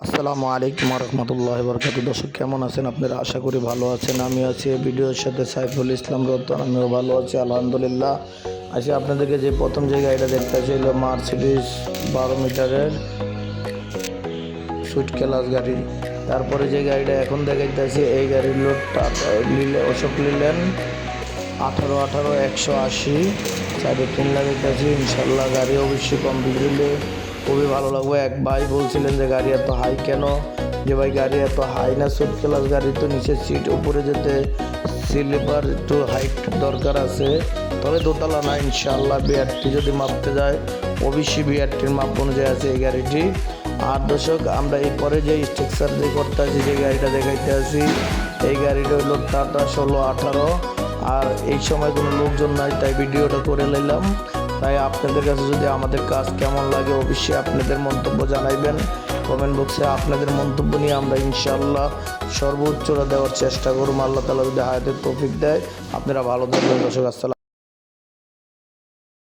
আসসালামু আলাইকুম রহমতুল্লাহি বরকাতুহু। দর্শক কেমন আছেন আপনারা? আশা করি ভালো আছেন। আমি আছি এই ভিডিওর সাথে সাইফুল ইসলাম রতন। আমিও ভালো আছি আলহামদুলিল্লাহ। আজকে আপনাদেরকে যে প্রথম যে গাড়িটা দেখতে ছিল মার্সিডিজ 12 মিটারের সুইট ক্লাস গাড়ি। তারপরে যে গাড়িটা এখন দেখাইতেছে এই গাড়ির লোড অশোক লিলেন 18 180 3.5 লাগাইতেছি। ইনশাল্লাহ গাড়ি অবশ্যই কমপ্লিট হলে খুবই ভালো লাগবে। এক ভাই বলছিলেন যে গাড়ি এত হাই কেন, যে ভাই গাড়ি এত হাই না, সুইট ক্লাস গাড়ি তো নিচের সিট উপরে যেতে স্লিপার একটু হাইট দরকার আছে, তবে দোতলা না। ইনশাল্লাহ বিআরটি যদি মাপতে যায় অবশ্যই বিআরটির মাপ অনুযায়ী আছে এই গাড়িটি। আর দর্শক আমরা এই পরে যে স্ট্রাকচার দিয়ে করতে আছি, যে গাড়িটা দেখাইতে আছি, এই গাড়িটা হলো টাটা 1618। আর এই সময় কোনো লোকজন নাই তাই ভিডিওটা করে নিলাম। তাই আপনাদের কাছে যদি আমাদের কাজ কেমন লাগে অবশ্যই আপনাদের মন্তব্য জানাইবেন কমেন্ট বক্সে। আপনাদের মন্তব্য নিয়ে আমরা ইনশাআল্লাহ সর্বোচ্চটা দেওয়ার চেষ্টা করব। আল্লাহ তাআলা যদি হায়াতের তৌফিক দেয়। আপনারা ভালো থাকবেন দর্শক। আসসালাম।